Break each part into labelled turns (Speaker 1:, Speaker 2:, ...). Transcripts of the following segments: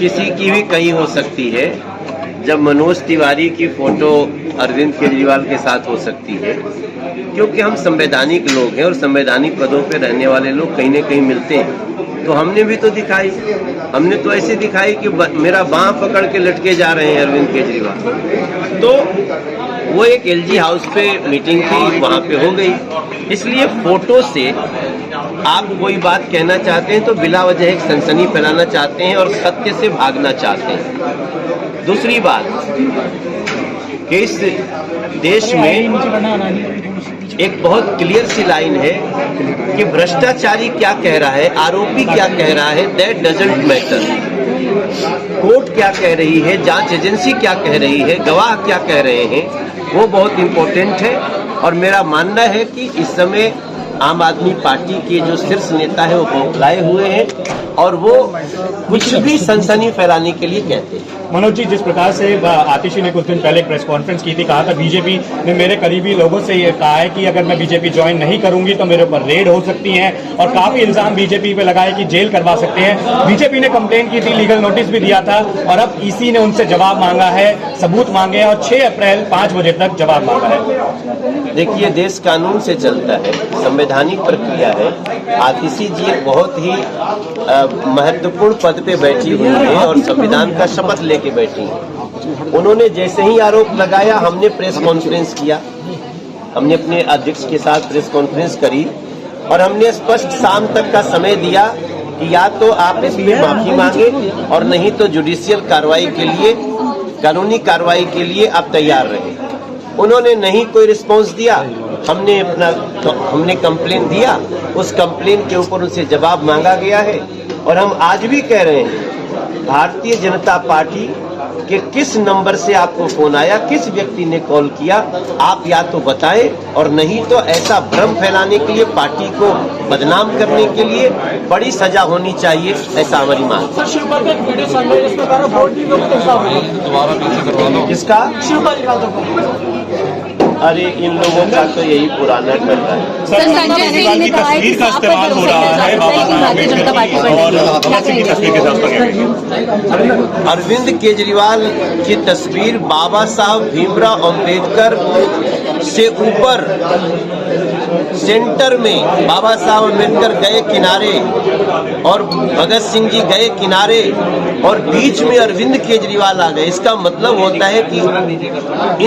Speaker 1: किसी की भी कहीं हो सकती है। जब मनोज तिवारी की फोटो अरविंद केजरीवाल के साथ हो सकती है, क्योंकि हम संवैधानिक लोग हैं और संवैधानिक पदों पे रहने वाले लोग कहीं न कहीं मिलते हैं। तो हमने भी तो दिखाई, हमने तो ऐसे दिखाई कि मेरा बाँह पकड़ के लटके जा रहे हैं अरविंद केजरीवाल। तो वो एक एलजी हाउस पे मीटिंग थी, वहाँ पे हो गई। इसलिए फोटो से आप कोई बात कहना चाहते हैं तो बिला वजह एक सनसनी फैलाना चाहते हैं और सत्य से भागना चाहते हैं। दूसरी बात कि इस देश में एक बहुत क्लियर सी लाइन है कि भ्रष्टाचारी क्या कह रहा है, आरोपी क्या कह रहा है, दैट डजंट मैटर। कोर्ट क्या कह रही है, जांच एजेंसी क्या कह रही है, गवाह क्या कह रहे हैं, वो बहुत इंपॉर्टेंट है। और मेरा मानना है कि इस समय आम आदमी पार्टी के जो शीर्ष नेता है वो बौखलाए हुए हैं और वो कुछ भी सनसनी फैलाने के लिए कहते हैं।
Speaker 2: मनोज जी, जिस प्रकार से आतिशी ने कुछ दिन पहले एक प्रेस कॉन्फ्रेंस की थी, कहा था बीजेपी ने मेरे करीबी लोगों से ये कहा है कि अगर मैं बीजेपी ज्वाइन नहीं करूंगी तो मेरे ऊपर रेड हो सकती है और काफी इल्जाम बीजेपी पे लगाए कि जेल करवा सकते हैं। बीजेपी ने कंप्लेन की थी, लीगल नोटिस भी दिया था और अब ईसी ने उनसे जवाब मांगा है, सबूत मांगे और 6 अप्रैल 5 बजे तक जवाब मांगा है।
Speaker 1: देखिए, देश कानून से चलता है, संवैधानिक प्रक्रिया है। आतिशी जी एक बहुत ही महत्वपूर्ण पद पे बैठी हुई है और संविधान का शपथ लेके बैठी हैं। उन्होंने जैसे ही आरोप लगाया, हमने प्रेस कॉन्फ्रेंस किया, हमने अपने अध्यक्ष के साथ प्रेस कॉन्फ्रेंस करी और हमने स्पष्ट शाम तक का समय दिया कि या तो आप इसमें माफी मांगे और नहीं तो जुडिशियल कार्रवाई के लिए, कानूनी कार्रवाई के लिए आप तैयार रहे। उन्होंने नहीं कोई रिस्पांस दिया। हमने कंप्लेन दिया, उस कंप्लेन के ऊपर उनसे जवाब मांगा गया है और हम आज भी कह रहे हैं, भारतीय जनता पार्टी के किस नंबर से आपको फोन आया, किस व्यक्ति ने कॉल किया, आप या तो बताएं और नहीं तो ऐसा भ्रम फैलाने के लिए, पार्टी को बदनाम करने के लिए बड़ी सजा होनी चाहिए, ऐसा हमारी मांग। किसका? अरे इन लोगों का तो यही पुराना कर रहा है।
Speaker 3: सर, संजय सिंह ने कहा है कि इस्तेमाल हो रहा है भारतीय जनता पार्टी पर।
Speaker 1: अरविंद केजरीवाल की तस्वीर बाबा साहब भीमराव अंबेडकर से ऊपर सेंटर में बाबा साहब अंबेडकर गए किनारे और भगत सिंह जी गए किनारे और बीच में अरविंद केजरीवाल आ गए। इसका मतलब होता है कि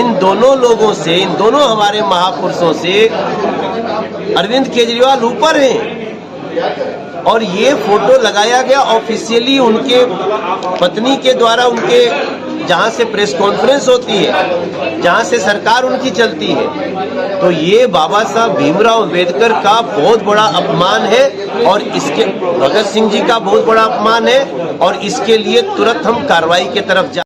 Speaker 1: इन दोनों लोगों से, इन दोनों हमारे महापुरुषों से अरविंद केजरीवाल ऊपर हैं। और ये फोटो लगाया गया ऑफिशियली उनके पत्नी के द्वारा, उनके जहां से प्रेस कॉन्फ्रेंस होती है, जहां से सरकार उनकी चलती है। तो ये बाबा साहब भीमराव अंबेडकर का बहुत बड़ा अपमान है और इसके भगत सिंह जी का बहुत बड़ा अपमान है और इसके लिए तुरंत हम कार्रवाई की तरफ जा